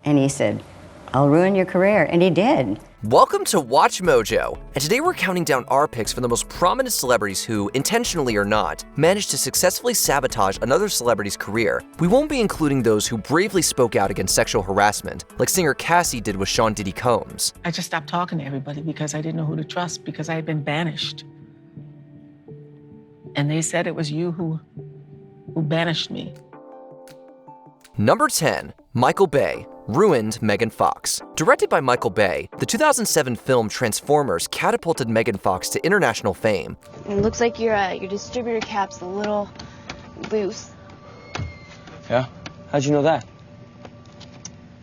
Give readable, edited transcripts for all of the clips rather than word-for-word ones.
And he said, I'll ruin your career. And he did. Welcome to Watch Mojo, and today we're counting down our picks for the most prominent celebrities who, intentionally or not, managed to successfully sabotage another celebrity's career. We won't be including those who bravely spoke out against sexual harassment, like singer Cassie did with Sean Diddy Combs. I just stopped talking to everybody because I didn't know who to trust, because I had been banished. And they said it was you who banished me. Number 10. Michael Bay ruined Megan Fox. Directed by Michael Bay, the 2007 film Transformers catapulted Megan Fox to international fame. It looks like your distributor cap's a little loose. Yeah? How'd you know that?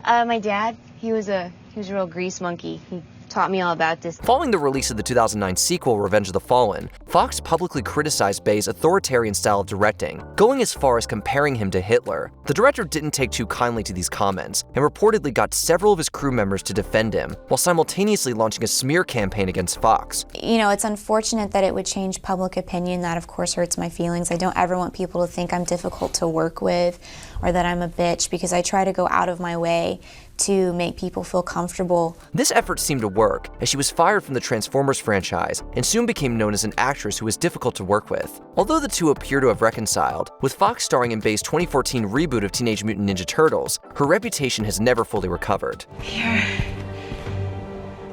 My dad, he was a real grease monkey. He taught me all about this. Following the release of the 2009 sequel Revenge of the Fallen, Fox publicly criticized Bay's authoritarian style of directing, going as far as comparing him to Hitler. The director didn't take too kindly to these comments and reportedly got several of his crew members to defend him, while simultaneously launching a smear campaign against Fox. You know, it's unfortunate that it would change public opinion. That, of course, hurts my feelings. I don't ever want people to think I'm difficult to work with or that I'm a bitch, because I try to go out of my way to make people feel comfortable. This effort seemed to work, as she was fired from the Transformers franchise and soon became known as an actress who was difficult to work with. Although the two appear to have reconciled, with Fox starring in Bay's 2014 reboot of Teenage Mutant Ninja Turtles, her reputation has never fully recovered. You're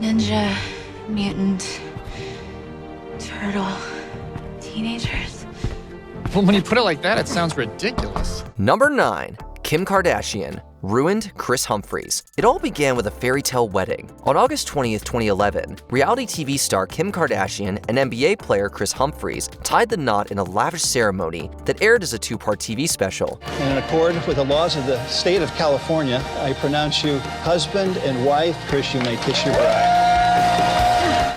Ninja Mutant Turtle teenagers. Well, when you put it like that, it sounds ridiculous. Number 9. Kim Kardashian ruined Kris Humphries. It all began with a fairy tale wedding. On August 20th, 2011, reality TV star Kim Kardashian and NBA player Kris Humphries tied the knot in a lavish ceremony that aired as a two-part TV special. In accord with the laws of the state of California, I pronounce you husband and wife. Kris, you may kiss your bride.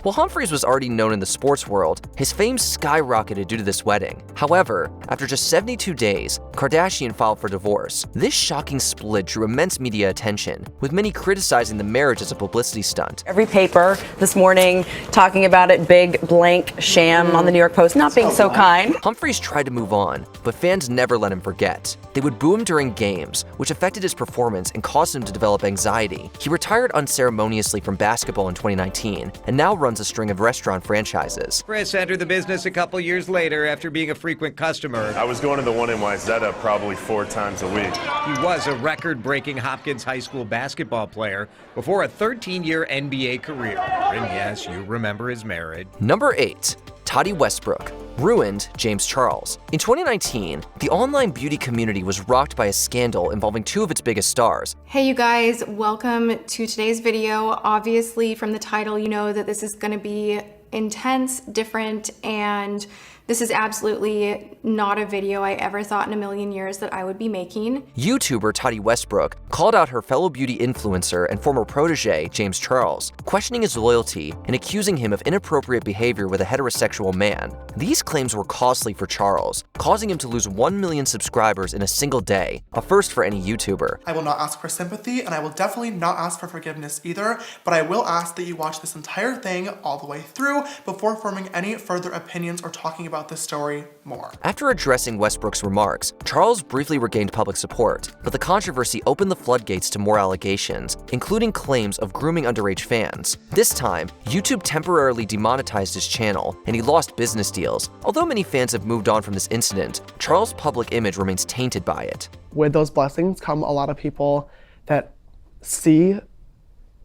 While Humphries was already known in the sports world, his fame skyrocketed due to this wedding. However, after just 72 days, Kardashian filed for divorce. This shocking split drew immense media attention, with many criticizing the marriage as a publicity stunt. Every paper this morning talking about it, big blank sham on the New York Post, not being so kind. Humphries tried to move on, but fans never let him forget. They would boo him during games, which affected his performance and caused him to develop anxiety. He retired unceremoniously from basketball in 2019, and now runs a string of restaurant franchises. Kris entered the business a couple years later after being a frequent customer. I was going to the one in Wayzata probably 4 times a week. He was a record-breaking Hopkins High School basketball player before a 13-year NBA career. And yes, you remember his marriage. Number 8. Tati Westbrook ruined James Charles. In 2019, the online beauty community was rocked by a scandal involving 2 of its biggest stars. Hey you guys, welcome to today's video. Obviously from the title you know that this is going to be intense, different, and this is absolutely not a video I ever thought in a million years that I would be making. YouTuber Tati Westbrook called out her fellow beauty influencer and former protege, James Charles, questioning his loyalty and accusing him of inappropriate behavior with a heterosexual man. These claims were costly for Charles, causing him to lose 1 million subscribers in a single day, a first for any YouTuber. I will not ask for sympathy, and I will definitely not ask for forgiveness either, but I will ask that you watch this entire thing all the way through before forming any further opinions or talking about this story more. After addressing Westbrook's remarks, Charles briefly regained public support, but the controversy opened the floodgates to more allegations, including claims of grooming underage fans. This time, YouTube temporarily demonetized his channel, and he lost business deals. Although many fans have moved on from this incident, Charles' public image remains tainted by it. With those blessings come a lot of people that see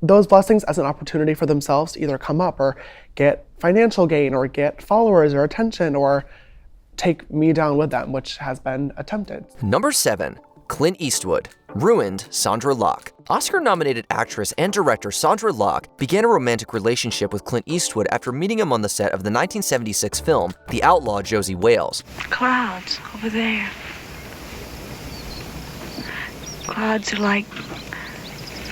those blessings as an opportunity for themselves to either come up or get financial gain or get followers or attention or take me down with them, which has been attempted. Number 7. Clint Eastwood ruined Sandra Locke. Oscar-nominated actress and director Sandra Locke began a romantic relationship with Clint Eastwood after meeting him on the set of the 1976 film The Outlaw Josie Wales. Clouds over there. Clouds are like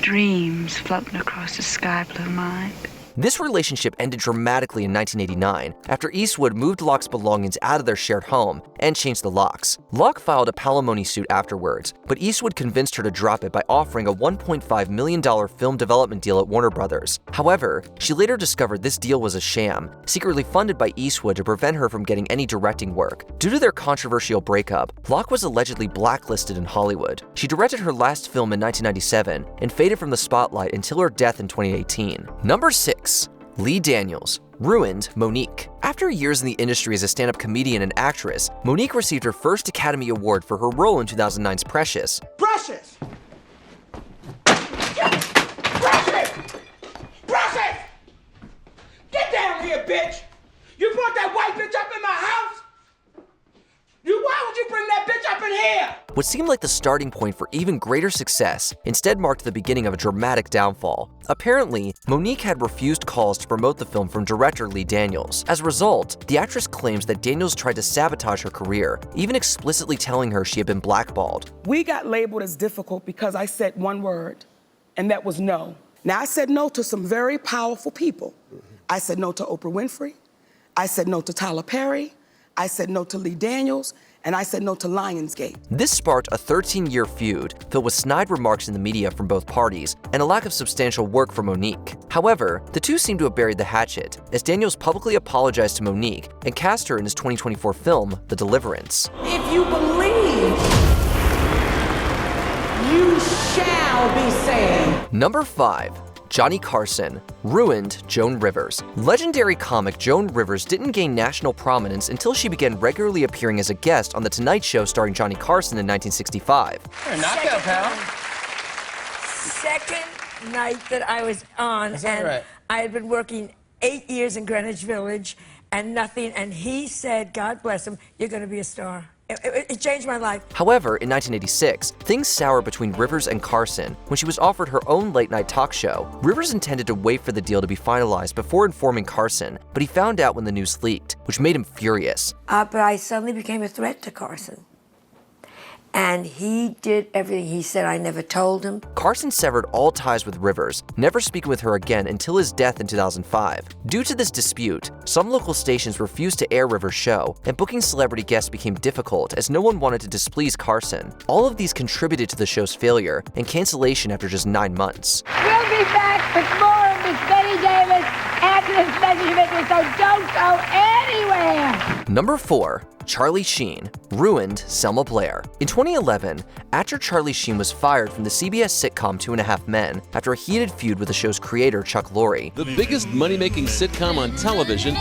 dreams floating across the sky blue mind. This relationship ended dramatically in 1989 after Eastwood moved Locke's belongings out of their shared home and changed the locks. Locke filed a palimony suit afterwards, but Eastwood convinced her to drop it by offering a $1.5 million film development deal at Warner Brothers. However, she later discovered this deal was a sham, secretly funded by Eastwood to prevent her from getting any directing work. Due to their controversial breakup, Locke was allegedly blacklisted in Hollywood. She directed her last film in 1997 and faded from the spotlight until her death in 2018. Number 6. Lee Daniels ruined Monique. After years in the industry as a stand-up comedian and actress, Monique received her first Academy Award for her role in 2009's Precious. Precious! Precious! Precious! Get down here, bitch! You brought that white bitch up in my house? Why would you bring that bitch up in here? What seemed like the starting point for even greater success instead marked the beginning of a dramatic downfall. Apparently, Monique had refused calls to promote the film from director Lee Daniels. As a result, the actress claims that Daniels tried to sabotage her career, even explicitly telling her she had been blackballed. We got labeled as difficult because I said one word, and that was no. Now, I said no to some very powerful people. I said no to Oprah Winfrey. I said no to Tyler Perry. I said no to Lee Daniels, and I said no to Lionsgate. This sparked a 13-year feud filled with snide remarks in the media from both parties and a lack of substantial work for Monique. However, the two seem to have buried the hatchet, as Daniels publicly apologized to Monique and cast her in his 2024 film, The Deliverance. If you believe, you shall be saved. Number 5. Johnny Carson ruined Joan Rivers. Legendary comic Joan Rivers didn't gain national prominence until she began regularly appearing as a guest on The Tonight Show starring Johnny Carson in 1965. Knockout, pal. Second night that I was on, and right? I had been working 8 years in Greenwich Village and nothing, and he said, God bless him, you're going to be a star. It changed my life. However, in 1986, things soured between Rivers and Carson when she was offered her own late-night talk show. Rivers intended to wait for the deal to be finalized before informing Carson, but he found out when the news leaked, which made him furious. But I suddenly became a threat to Carson. And he did everything he said. I never told him. Carson severed all ties with Rivers, never speaking with her again until his death in 2005. Due to this dispute, some local stations refused to air Rivers' show, and booking celebrity guests became difficult as no one wanted to displease Carson. All of these contributed to the show's failure and cancellation after just 9 months. We'll be back with more of Miss Betty Davis after this message video, so don't go anywhere. Number 4. Charlie Sheen ruined Selma Blair. In 2011, actor Charlie Sheen was fired from the CBS sitcom 2.5 Men after a heated feud with the show's creator, Chuck Lorre. The biggest money-making sitcom on television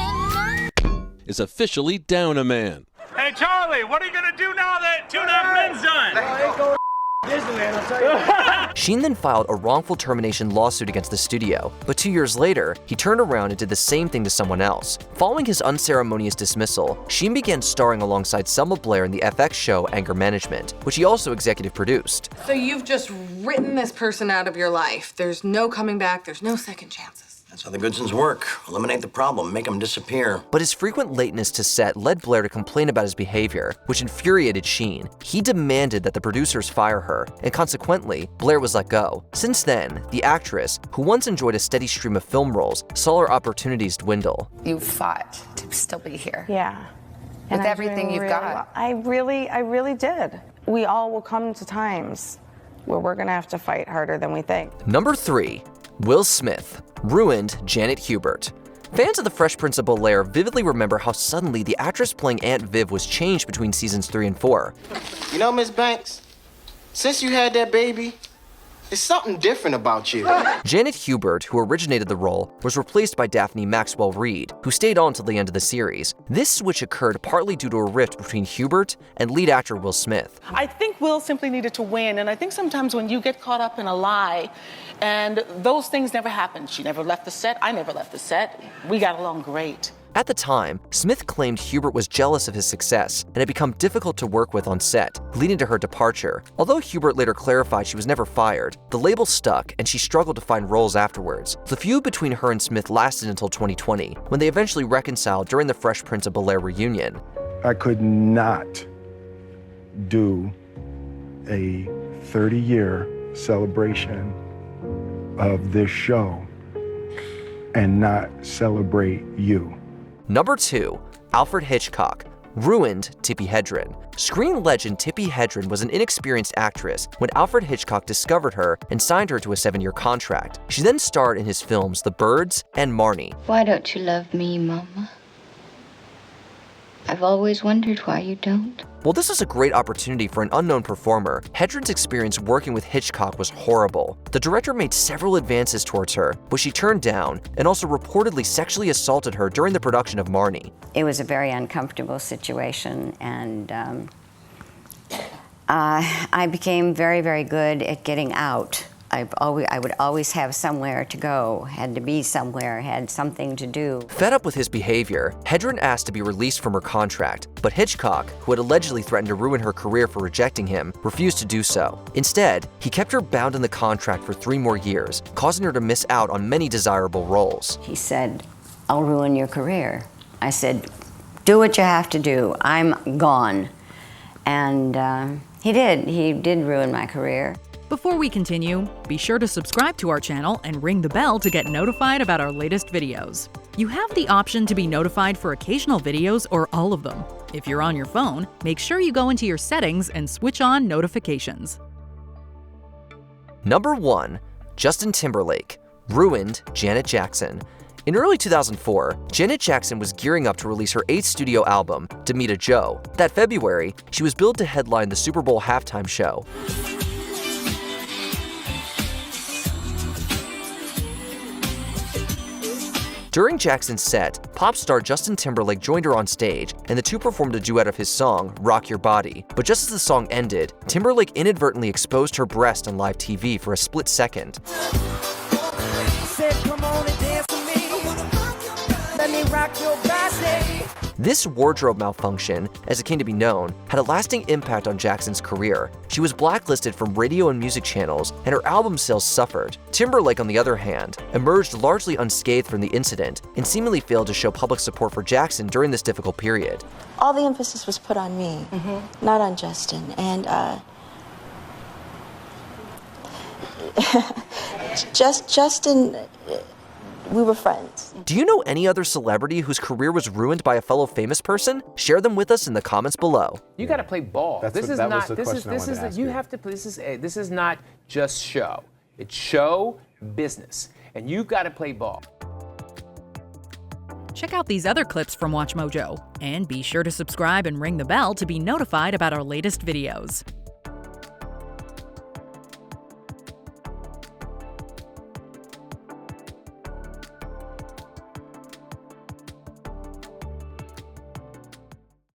is officially down a man. Hey, Charlie, what are you going to do now that 2.5 Men's done? Disneyland, I'll tell you. Sheen then filed a wrongful termination lawsuit against the studio, but 2 years later, he turned around and did the same thing to someone else. Following his unceremonious dismissal, Sheen began starring alongside Selma Blair in the FX show Anger Management, which he also executive produced. So you've just written this person out of your life. There's no coming back, there's no second chances. That's how the Goodsons work. Eliminate the problem, make them disappear. But his frequent lateness to set led Blair to complain about his behavior, which infuriated Sheen. He demanded that the producers fire her, and consequently, Blair was let go. Since then, the actress, who once enjoyed a steady stream of film roles, saw her opportunities dwindle. You fought to still be here. Yeah. With everything you've got. I really did. We all will come to times where we're gonna have to fight harder than we think. Number 3. Will Smith ruined Janet Hubert. Fans of The Fresh Prince of Bel-Air vividly remember how suddenly the actress playing Aunt Viv was changed between seasons 3 and 4. You know, Miss Banks, since you had that baby, there's something different about you. Janet Hubert, who originated the role, was replaced by Daphne Maxwell Reid, who stayed on till the end of the series. This switch occurred partly due to a rift between Hubert and lead actor Will Smith. I think Will simply needed to win, and I think sometimes when you get caught up in a lie, and those things never happened. She never left the set, I never left the set. We got along great. At the time, Smith claimed Hubert was jealous of his success and had become difficult to work with on set, leading to her departure. Although Hubert later clarified she was never fired, the label stuck and she struggled to find roles afterwards. The feud between her and Smith lasted until 2020, when they eventually reconciled during the Fresh Prince of Bel-Air reunion. I could not do a 30-year celebration of this show and not celebrate you. Number 2. Alfred Hitchcock ruined Tippi Hedren. Screen legend Tippi Hedren was an inexperienced actress when Alfred Hitchcock discovered her and signed her to a 7-year contract. She then starred in his films The Birds and Marnie. Why don't you love me, Mama? I've always wondered why you don't. While this was a great opportunity for an unknown performer, Hedren's experience working with Hitchcock was horrible. The director made several advances towards her, which she turned down, and also reportedly sexually assaulted her during the production of Marnie. It was a very uncomfortable situation, and I became very, very good at getting out. I would always have somewhere to go, had to be somewhere, had something to do. Fed up with his behavior, Hedren asked to be released from her contract, but Hitchcock, who had allegedly threatened to ruin her career for rejecting him, refused to do so. Instead, he kept her bound in the contract for 3 more years, causing her to miss out on many desirable roles. He said, "I'll ruin your career." I said, "Do what you have to do. I'm gone." And he did ruin my career. Before we continue, be sure to subscribe to our channel and ring the bell to get notified about our latest videos. You have the option to be notified for occasional videos or all of them. If you're on your phone, make sure you go into your settings and switch on notifications. Number 1. Justin Timberlake ruined Janet Jackson. In early 2004, Janet Jackson was gearing up to release her 8th studio album, Damita Jo. That February, she was billed to headline the Super Bowl halftime show. During Jackson's set, pop star Justin Timberlake joined her on stage, and the two performed a duet of his song, Rock Your Body. But just as the song ended, Timberlake inadvertently exposed her breast on live TV for a split second. Said, "Come on and dance with me. Let me rock your body." This wardrobe malfunction, as it came to be known, had a lasting impact on Jackson's career. She was blacklisted from radio and music channels, and her album sales suffered. Timberlake, on the other hand, emerged largely unscathed from the incident and seemingly failed to show public support for Jackson during this difficult period. All the emphasis was put on me, not on Justin. And Justin, we were friends. Do you know any other celebrity whose career was ruined by a fellow famous person? Share them with us in the comments below. You got to play ball. This is not just show. It's show business, and you've got to play ball. Check out these other clips from WatchMojo, and be sure to subscribe and ring the bell to be notified about our latest videos.